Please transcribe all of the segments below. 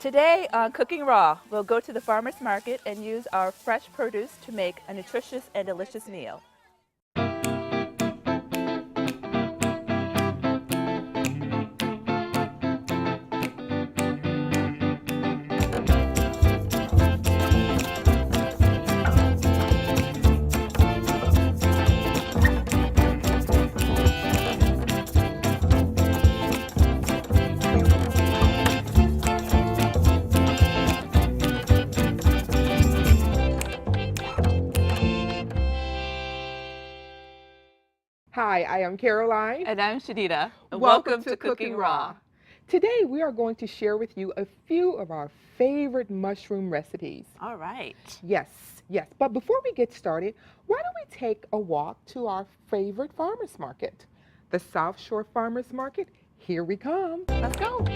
Today on Cooking Raw, we'll go to the farmer's market and use our fresh produce to make a nutritious and delicious meal. Hi, I am Caroline. And I'm Shadida. Welcome to Cooking Raw. Today we are going to share with you a few of our favorite mushroom recipes. All right. Yes. But before we get started, why don't we take a walk to our favorite farmers market, the South Shore Farmers Market. Here we come. Let's go.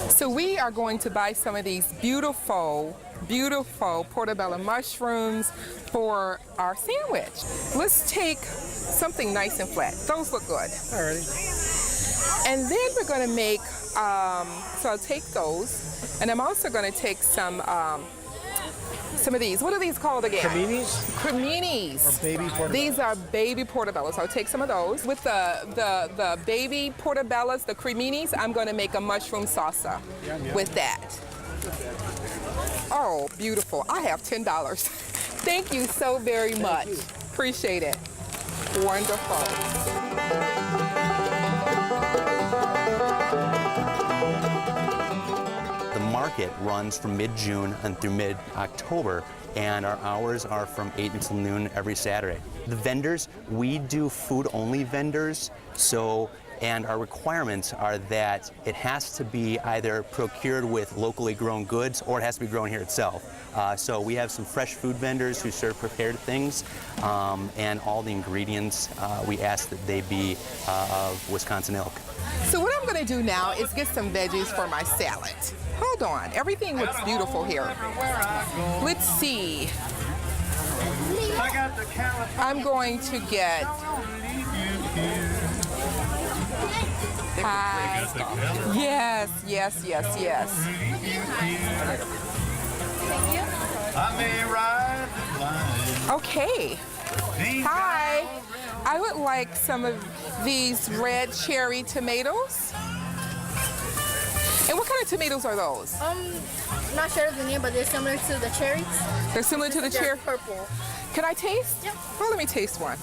So we are going to buy some of these beautiful portobello mushrooms for our sandwich. Let's take something nice and flat. Those look good. Alrighty. And then we're going to make, so I'll take those, and I'm also going to take some of these. What are these called again? Creminis? Creminis. Or baby portobellos. These are baby portobellos. I'll take some of those. With the baby portobellos, the creminis, I'm going to make a mushroom salsa with that. Oh, beautiful. I have $10. Thank you so very much. Appreciate it. Wonderful. The market runs from mid-June and through mid-October, and our hours are from 8 until noon every Saturday. The vendors, we do food-only vendors, and our requirements are that it has to be either procured with locally grown goods or it has to be grown here itself. So we have some fresh food vendors who serve prepared things, and all the ingredients, we ask that they be of Wisconsin ilk. So what I'm going to do now is get some veggies for my salad. Hold on, everything looks beautiful here. Let's see. I'm going to get Yes. Okay. Hi. I would like some of these red cherry tomatoes. And what kind of tomatoes are those? Not sure of the name, but they're similar to the cherries. They're similar to the cherry? Purple. Can I taste? Yep. Well, let me taste one.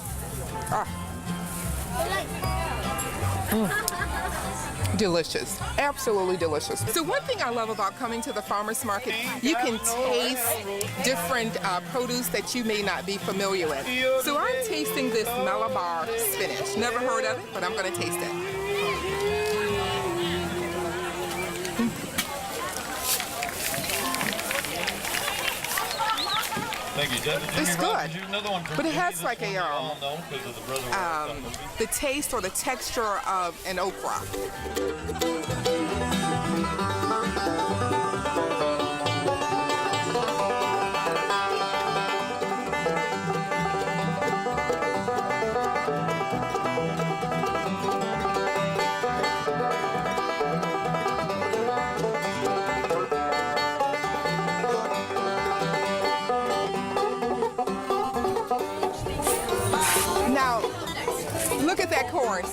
Delicious, absolutely delicious. So one thing I love about coming to the farmer's market, you can taste different produce that you may not be familiar with. So I'm tasting this Malabar spinach. Never heard of it, but I'm going to taste it. Thank you, Jeff. It's good, but it has like a the taste or the texture of an okra. Now, look at that corn.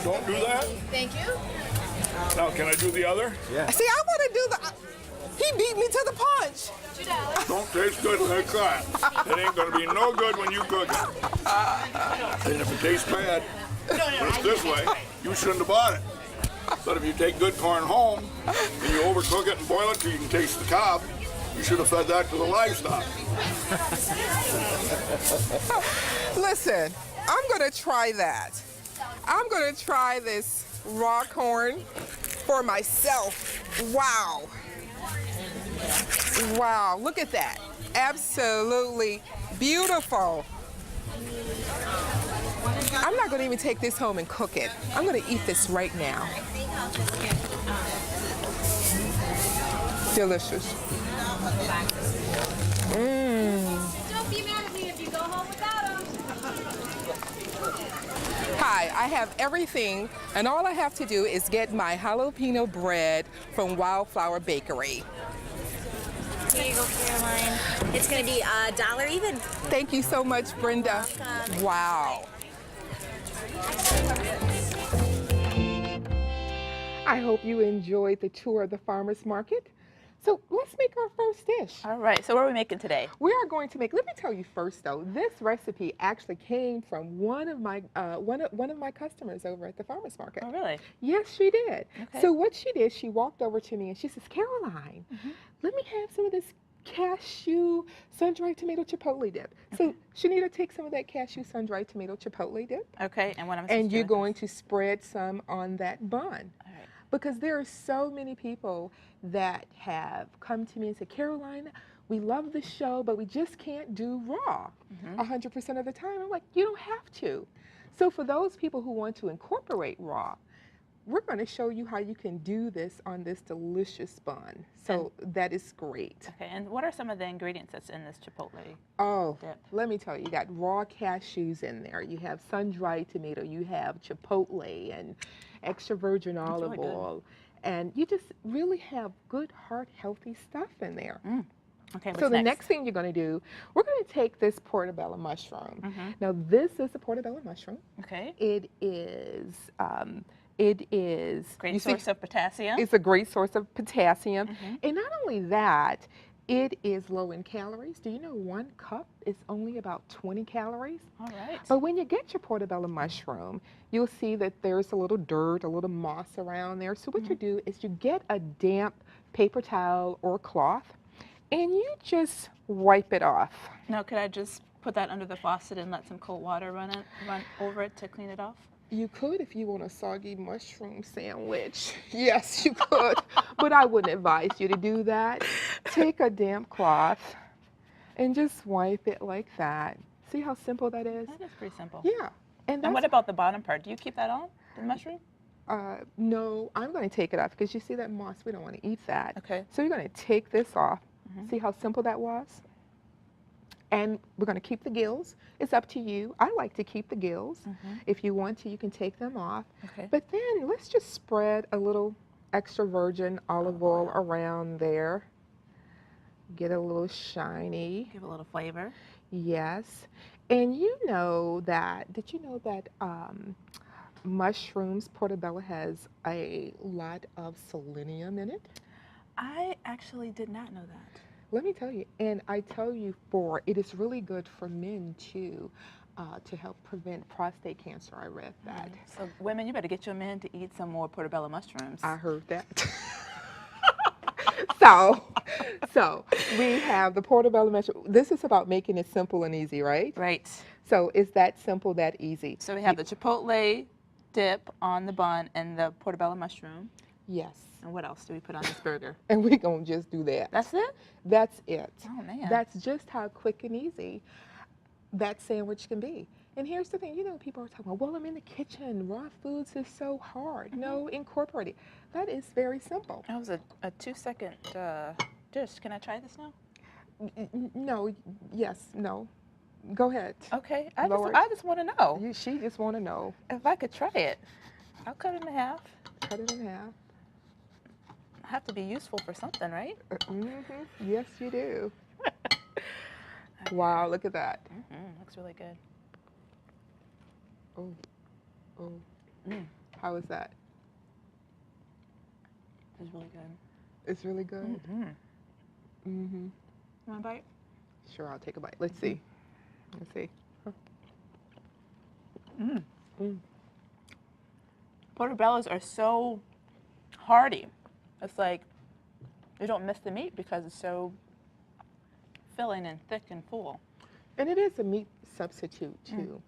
Don't do that. Thank you. Now, can I do the other? Yeah. See, I want to do he beat me to the punch. Don't taste good like that. It ain't gonna be no good when you cook it. And if it tastes bad, when it's this way, you shouldn't have bought it. But if you take good corn home and you overcook it and boil it so you can taste the cob, you should have fed that to the livestock. Listen, I'm going to try that. I'm going to try this raw corn for myself. Wow. Wow, look at that. Absolutely beautiful. I'm not going to even take this home and cook it. I'm going to eat this right now. Delicious. Don't be mad at me if you go home without them. Hi, Hi, I have everything, and all I have to do is get my jalapeno bread from Wildflower Bakery. Here you go, Caroline. It's going to be $1 even. Thank you so much, Brenda. Welcome. Wow. I hope you enjoyed the tour of the farmers market. So let's make our first dish. All right, so what are we making today? We are going to make. Let me tell you first, though. This recipe actually came from one of my customers over at the farmers market. Oh, really? Yes, she did. Okay. So what she did, she walked over to me and she says, "Caroline, let me have some of this cashew sun-dried tomato chipotle dip." So Shanita, take some of that cashew sun-dried tomato chipotle dip, Okay, and what am I supposed and to do you're with going to spread some on that bun. All right. Because there are so many people that have come to me and said, "Caroline, we love the show, but we just can't do raw 100% of the time." I'm like, you don't have to. So for those people who want to incorporate raw, we're going to show you how you can do this on this delicious bun. So that is great. Okay, and what are some of the ingredients that's in this chipotle? Oh, Dip. let me tell you, you got raw cashews in there. You have sun-dried tomato. You have chipotle and extra virgin olive really good. oil. And you just really have good, heart, healthy stuff in there. Okay, what's So the next thing you're going to do, we're going to take this portobello mushroom. Now this is a portobello mushroom. Okay, It is great you see, source of potassium. it's a great source of potassium. And not only that, it is low in calories. Do you know 1 cup is only about 20 calories? All right. But when you get your portobello mushroom, you'll see that there's a little dirt, a little moss around there. So what you do is you get a damp paper towel or cloth and you just wipe it off. Now, could I just put that under the faucet and let some cold water run over it to clean it off? You could if you want a soggy mushroom sandwich. Yes, you could. But I wouldn't advise you to do that. Take a damp cloth and just wipe it like that. See how simple that is? That is pretty simple. Yeah. And that's, what about the bottom part? Do you keep that on, the mushroom? no, I'm going to take it off because you see that moss, we don't want to eat that. Okay. So you're going to take this off. See how simple that was? And we're going to keep the gills. It's up to you. I like to keep the gills. If you want to, you can take them off. Okay. But then let's just spread a little extra virgin olive oil around there. Get a little shiny. Give a little flavor. Yes. And you know that, did you know that mushrooms, portobello has a lot of selenium in it? I actually did not know that. Let me tell you, and I tell you it is really good for men too, to help prevent prostate cancer. I read that. So women, you better get your men to eat some more portobello mushrooms. I heard that. So we have the portobello mushroom. This is about making it simple and easy, right? Right. So is that simple, that easy? So we have the chipotle dip on the bun and the portobello mushroom. Yes. And what else do we put on this burger? And we're going to just do that. That's it? That's it. Oh, man. That's just how quick and easy that sandwich can be. And here's the thing, you know, people are talking about, well, I'm in the kitchen, raw foods is so hard. No, incorporate it. That is very simple. That was a 2-second dish. Can I try this now? No, yes, no. Go ahead. Okay. Lord. I just want to know. She just want to know. If I could try it, I'll cut it in half. Cut it in half. I have to be useful for something, right? Yes, you do. Wow, look at that. Looks really good. Oh. How is that? It's really good. It's really good. You want a bite? Sure, I'll take a bite. Let's see. Let's see. Portobellos are so hearty. It's like you don't miss the meat because it's so filling and thick and full. And it is a meat substitute too.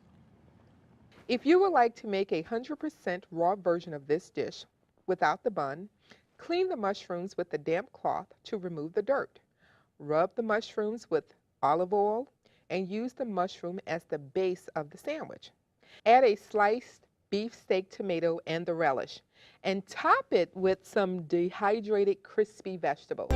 If you would like to make a 100% raw version of this dish without the bun, clean the mushrooms with a damp cloth to remove the dirt. Rub the mushrooms with olive oil and use the mushroom as the base of the sandwich. Add a sliced beef steak tomato and the relish, and top it with some dehydrated crispy vegetables.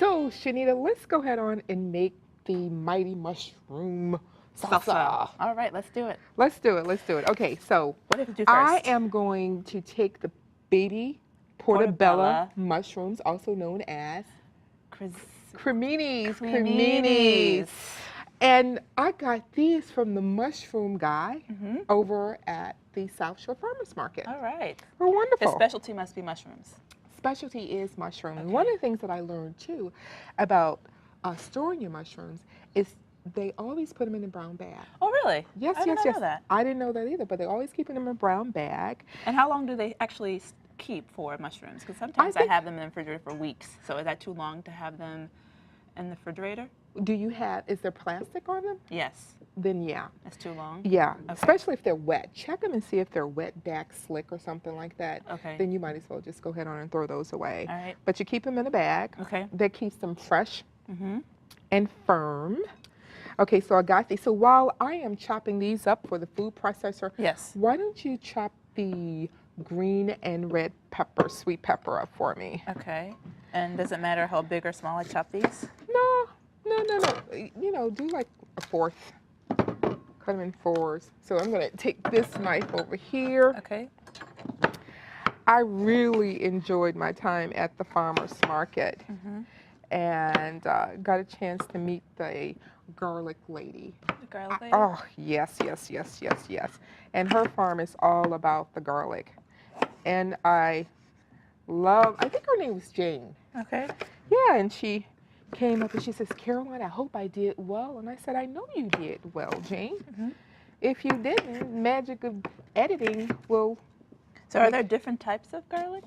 So, Shanita, let's go ahead on and make the mighty mushroom salsa. All right, let's do it. Let's do it. Let's do it. Okay, so What did you do I first? am going to take the baby portobello mushrooms, also known as creminis. Creminis. And I got these from the mushroom guy over at the South Shore Farmers Market. All right. They're wonderful. His specialty must be mushrooms. Specialty is mushrooms. One of the things that I learned too about storing your mushrooms is they always put them in a brown bag. Oh, really? Yes, I did not know that. I didn't know that either, but they always keep them in a brown bag. And how long do they actually keep for mushrooms? Because sometimes I have them in the refrigerator for weeks. So is that too long to have them in the refrigerator? Is there plastic on them? Yes. Then yeah. That's too long? Yeah, especially if they're wet. Check them and see if they're wet, back, slick, or something like that. Okay. Then you might as well just go ahead on and throw those away. All right. But you keep them in a bag. Okay. That keeps them fresh and firm. Okay, so I got these. So while I am chopping these up for the food processor, Yes. why don't you chop the green and red pepper, sweet pepper up for me? Okay. And does it matter how big or small I chop these? No. You know, do like a fourth. Cut them in fours. So I'm going to take this knife over here. Okay. I really enjoyed my time at the farmer's market and got a chance to meet the garlic lady. The garlic lady? Oh, yes. And her farm is all about the garlic. And I think her name was Jane. Okay. Yeah, and she came up and she says, Caroline, I hope I did well. And I said, I know you did well, Jane. If you didn't, magic of editing will... So are there different types of garlic?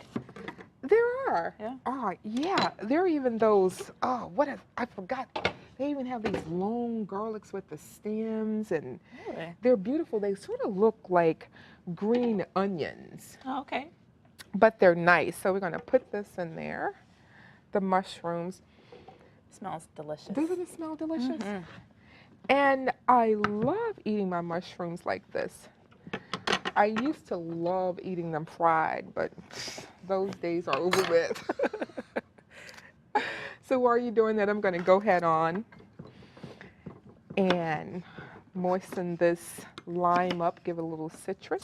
There are. Yeah? Yeah. There are even those, I forgot. They even have these long garlics with the stems, and Really? they're beautiful. They sort of look like green onions, Oh, okay. but they're nice. So we're going to put this in there, the mushrooms. Smells delicious. Doesn't it smell delicious? And I love eating my mushrooms like this. I used to love eating them fried, but those days are over with. So while you're doing that, I'm going to go ahead on and moisten this lime up, give it a little citrus.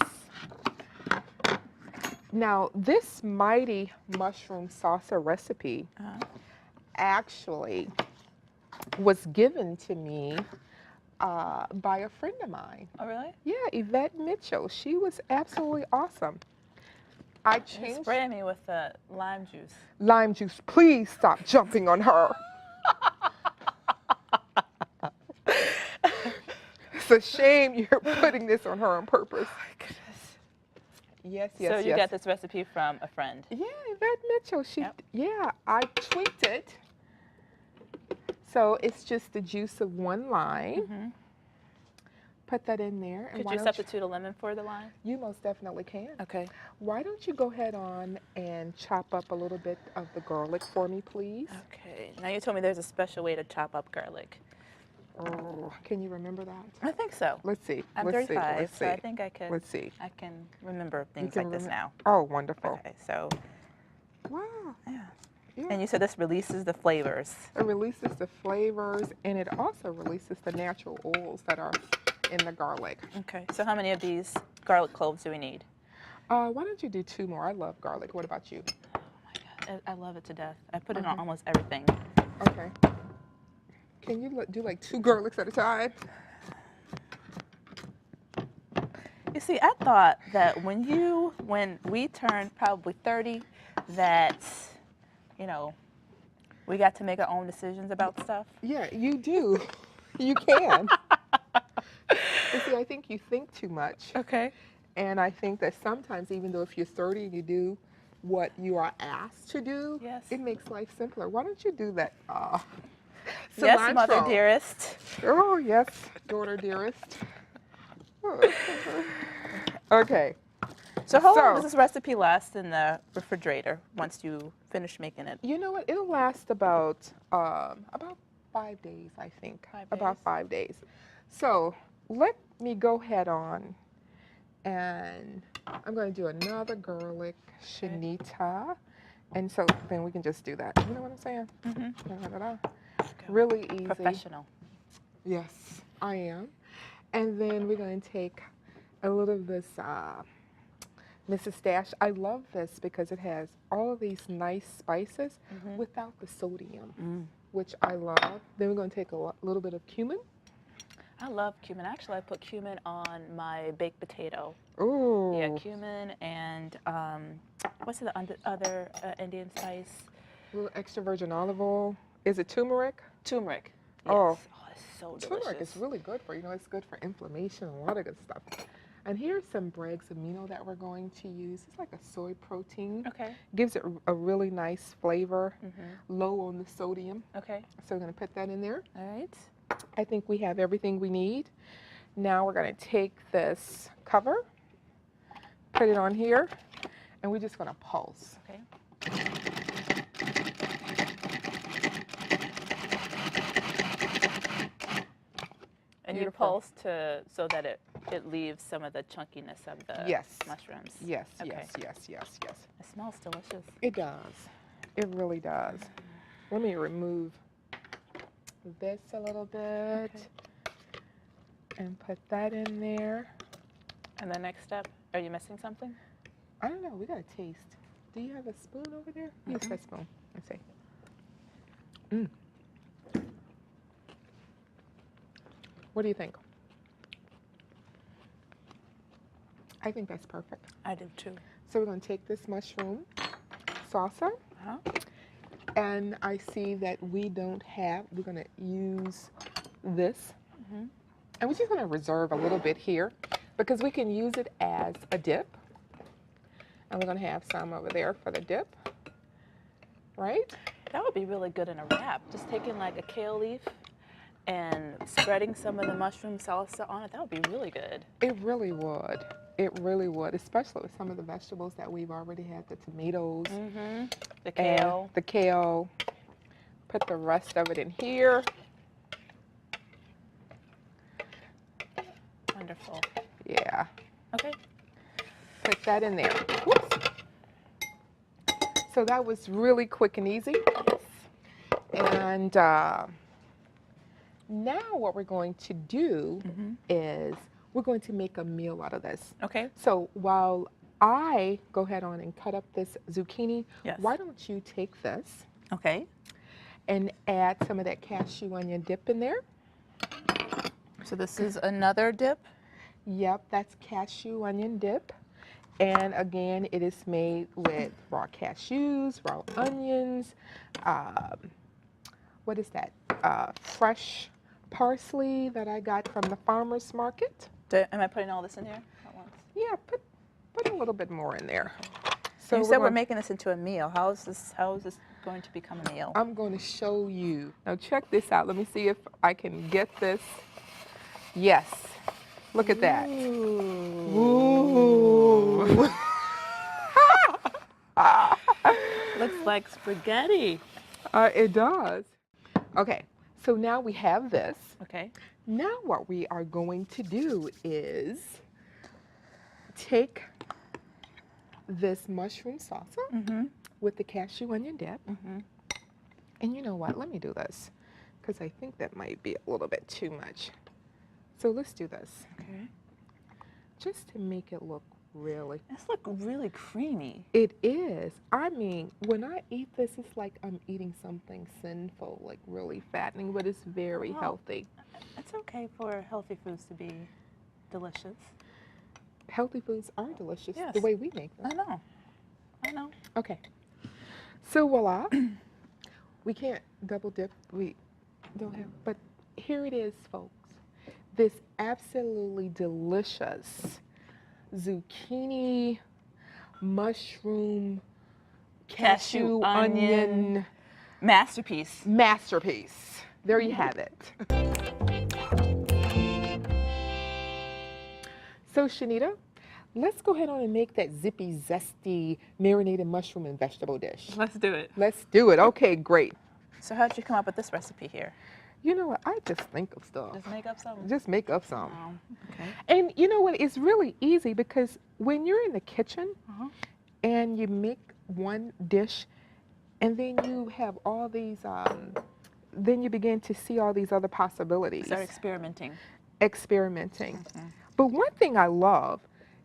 Now, this mighty mushroom salsa recipe actually was given to me by a friend of mine. Oh, really? Yeah, Yvette Mitchell. She was absolutely awesome. I You changed spray me with the lime juice. lime juice. Please stop jumping on her. It's a shame you're putting this on her on purpose. Oh my goodness. Yes. So you got this recipe from a friend. Yeah, Yvette Mitchell. Yep. Yeah, I tweaked it. So it's just the juice of one lime. Put that in there. And Could you substitute a lemon for the lime? You most definitely can. Okay. Why don't you go ahead on and chop up a little bit of the garlic for me, please? Okay. Now you told me there's a special way to chop up garlic. Oh, can you remember that? I think so. Let's see. I'm Let's 35, see. Let's so see. I think I could. Let's see. I can remember things can like this now. Oh, wonderful. Okay. So, Wow. yeah. Yeah. And you said this releases the flavors. It releases the flavors, and it also releases the natural oils that are in the garlic. Okay. So how many of these garlic cloves do we need? Why don't you do 2 more? I love garlic. What about you? Oh my God, I love it to death. I put it on almost everything. Okay. Can you do like 2 garlics at a time? You see, I thought that when we turned probably 30, that, you know, we got to make our own decisions about stuff. Yeah, you do. You can. You see, I think you think too much. Okay. And I think that sometimes, even though if you're 30 and you do what you are asked to do, Yes. it makes life simpler. Why don't you do that? Yes, mother cilantro. dearest. Oh, yes, daughter dearest. Okay. So how long does this recipe last in the refrigerator once you finish making it? You know what? It'll last about 5 days, I think. 5 About days. 5 days. So let me go ahead on, and I'm going to do another garlic shinita, and so then we can just do that. You know what I'm saying? Mm-hmm. Really easy. Professional. Yes, I am. And then we're going to take a little of this Mrs. Stash. I love this because it has all of these nice spices without the sodium, which I love. Then we're going to take a little bit of cumin. I love cumin. Actually, I put cumin on my baked potato. Ooh. Yeah, cumin and what's the other Indian spice? A little extra virgin olive oil. Is it turmeric? Turmeric. Yes. Oh. It's so delicious. Turmeric is really good for, it's good for inflammation, a lot of good stuff. And here's some Bragg's amino that we're going to use. It's like a soy protein. Okay. Gives it a really nice flavor, low on the sodium. Okay. So we're going to put that in there. All right. I think we have everything we need. Now we're going to take this cover, put it on here, and we're just going to pulse. Okay. And you Beautiful. pulse so that it leaves some of the chunkiness of the mushrooms. Yes, Okay. yes. It smells delicious. It does. It really does. Let me remove this a little bit and put that in there. And the next step, are you missing something? I don't know. We got to taste. Do you have a spoon over there? Use that spoon. Let's see. What do you think? I think that's perfect. I do too. So we're going to take this mushroom salsa. And I see that we're going to use this. And we're just going to reserve a little bit here because we can use it as a dip. And we're going to have some over there for the dip. Right? That would be really good in a wrap. Just taking like a kale leaf and spreading some of the mushroom salsa on it. That would be really good. It really would. It really would, especially with some of the vegetables that we've already had, the tomatoes, The kale. and the kale. Put the rest of it in here. Wonderful. Yeah. Okay. Put that in there. Whoops. So that was really quick and easy. And now what we're going to do is we're going to make a meal out of this. Okay. So while I go ahead on and cut up this zucchini, why don't you take this Okay. and add some of that cashew onion dip in there? So this is another dip. Yep, that's cashew onion dip. And again, it is made with raw cashews, raw onions, what is that? Fresh parsley that I got from the farmer's market. Am I putting all this in here at once? Yeah, put a little bit more in there. So You said we're making this into a meal. How is this going to become a meal? I'm going to show you. Now check this out. Let me see if I can get this. Yes. Look at that. Ooh. Looks like spaghetti. It does. Okay, so now we have this. Okay. Now what we are going to do is take this mushroom salsa with the cashew onion dip. And you know what? Let me do this because I think that might be a little bit too much. So let's do this. Okay. Just to make it look really. This looks really creamy. It is. I mean, when I eat this, it's like I'm eating something sinful, like really fattening, but it's very healthy. It's okay for healthy foods to be delicious. Healthy foods are delicious Yes. the way we make them. I know. Okay. So voila. We can't double dip. We don't have, but here it is, folks. This absolutely delicious zucchini, mushroom, cashew onion Masterpiece. masterpiece. There you have it. So Shanita, let's go ahead on and make that zippy, zesty, marinated mushroom and vegetable dish. Let's do it. Let's do it. Okay, great. So how did you come up with this recipe here? You know what? I just think of stuff. Just make up something? Just make up some. Oh, okay. And you know what? It's really easy because when you're in the kitchen and you make one dish and then you have all these, then you begin to see all these other possibilities. Start experimenting. experimenting. But one thing I love,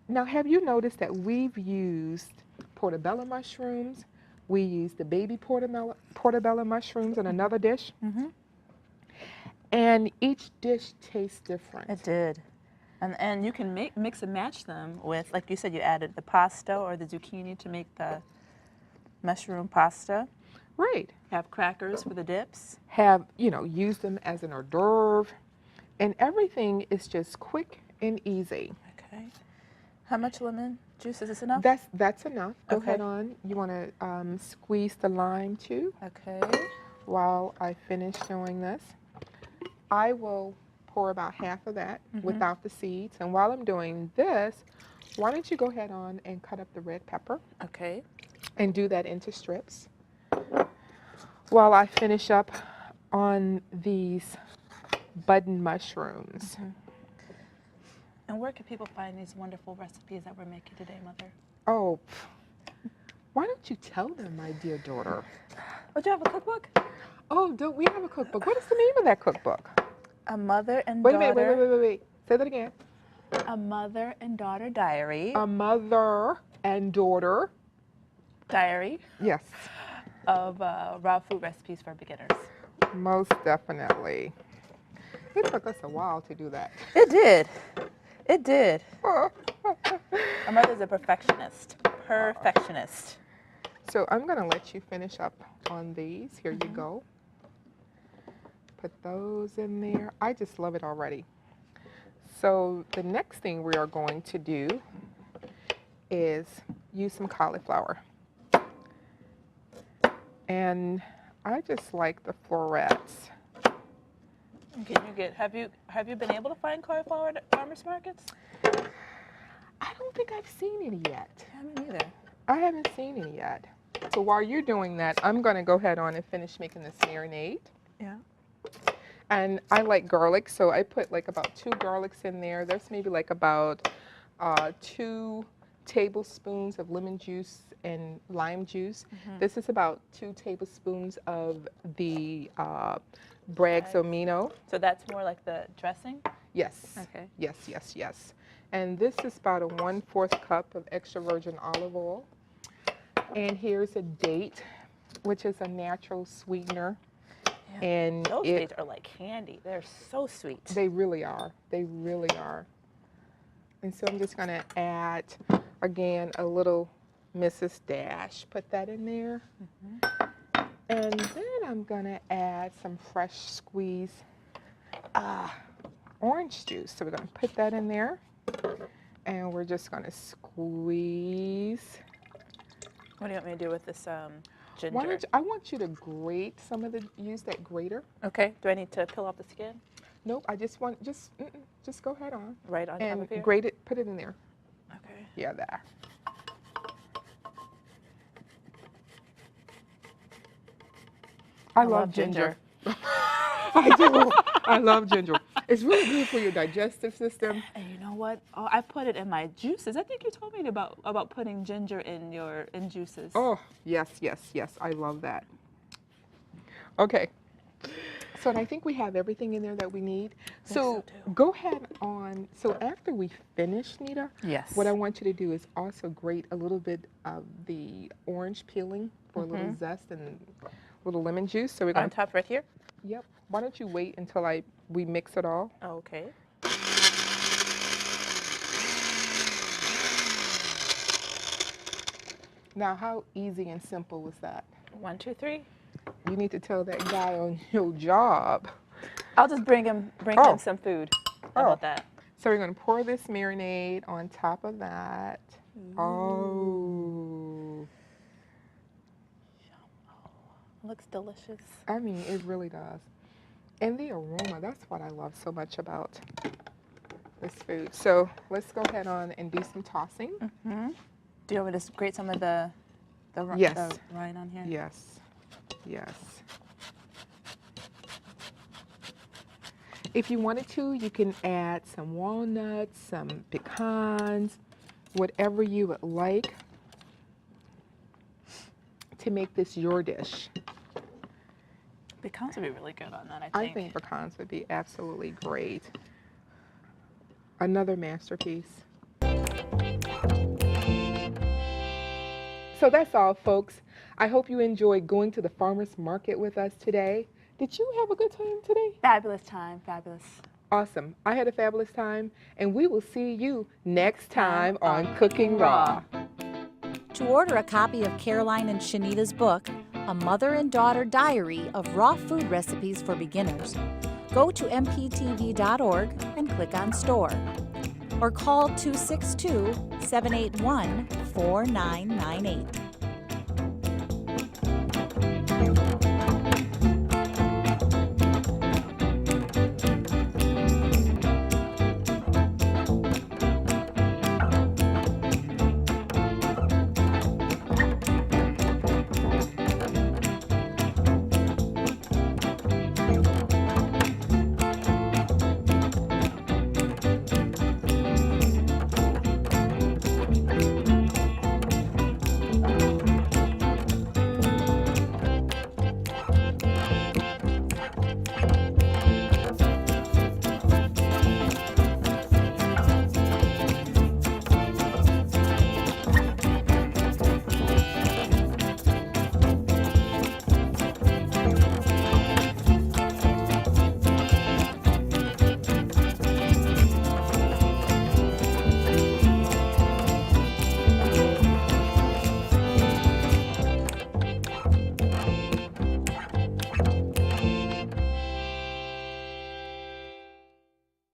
now have you noticed that we've used portobello mushrooms, we used the baby portobello mushrooms in another dish, and each dish tastes different. It did. And you can mix and match them with, like you said, you added the pasta or the zucchini to make the mushroom pasta. Right. Have crackers for the dips. Have, use them as an hors d'oeuvre, and everything is just quick and easy. Okay. How much lemon juice, is this enough? That's enough. Go Okay. ahead on. You want to squeeze the lime too. Okay. While I finish doing this, I will pour about half of that without the seeds. And while I'm doing this, why don't you go ahead on and cut up the red pepper Okay. and do that into strips while I finish up on these button mushrooms. And where can people find these wonderful recipes that we're making today, Mother? Oh, why don't you tell them, my dear daughter? Oh, do you have a cookbook? Oh, don't we have a cookbook? What is the name of that cookbook? A Mother and Wait, Daughter. wait. Say that again. A Mother and Daughter Diary. A mother and daughter. Diary Yes, of raw food recipes for beginners. most definitely. It took us a while to do that. It did. It did. My mother's a perfectionist. Perfectionist. So I'm going to let you finish up on these. Here you go. Put those in there. I just love it already. So the next thing we are going to do is use some cauliflower. And I just like the florets. Can you get? Have you been able to find cauliflower at farmers markets? I don't think I've seen any yet. I haven't either. I haven't seen any yet. So while you're doing that, I'm going to go ahead on and finish making this marinade. Yeah. And I like garlic, so I put like about 2 garlics in there. There's maybe like about 2 tablespoons of lemon juice and lime juice. This is about 2 tablespoons of the Bragg's amino. So that's more like the dressing? Yes. Okay. Yes. And this is about a 1/4 cup of extra virgin olive oil. And here's a date, which is a natural sweetener. Yeah. And Those dates are like candy. They're so sweet. They really are. They really are. And so I'm just going to add, again, a little Mrs. Dash. Put that in there. And then I'm going to add some fresh squeezed orange juice. So we're going to put that in there. And we're just going to squeeze. What do you want me to do with this ginger? Why don't you, I want you to grate use that grater. Okay. Do I need to peel off the skin? Nope, I just want, just go ahead on. Right on top of here? And grate it, put it in there. Okay. Yeah, there. I love ginger. I do. I love ginger. It's really good for your digestive system. And you know what? Oh, I put it in my juices. I think you told me about putting ginger in juices. Oh, yes. I love that. Okay. So I think we have everything in there that we need. So too. go ahead on. So after we finish, Nita, Yes. what I want you to do is also grate a little bit of the orange peeling for a little zest and a little lemon juice. So we're going On to, top right here? yep. Why don't you wait until we mix it all? Okay. Now, how easy and simple was that? 1, 2, 3. You need to tell that guy on your job. I'll just bring him some food. How about that? So we're going to pour this marinade on top of that. Oh. Looks delicious. I mean, it really does. And the aroma, that's what I love so much about this food. So let's go ahead on and do some tossing. Do you want me to grate some of the Yes. rind on here? Yes. If you wanted to, you can add some walnuts, some pecans, whatever you would like to make this your dish. Pecans would be really good on that, I think. I think pecans would be absolutely great. Another masterpiece. So that's all, folks. I hope you enjoyed going to the farmer's market with us today. Did you have a good time today? Fabulous time, fabulous. Awesome. I had a fabulous time, and we will see you next time on Cooking Raw. To order a copy of Caroline and Shanita's book, A Mother and Daughter Diary of Raw Food Recipes for Beginners, go to mptv.org and click on Store, or call 262-781-4998.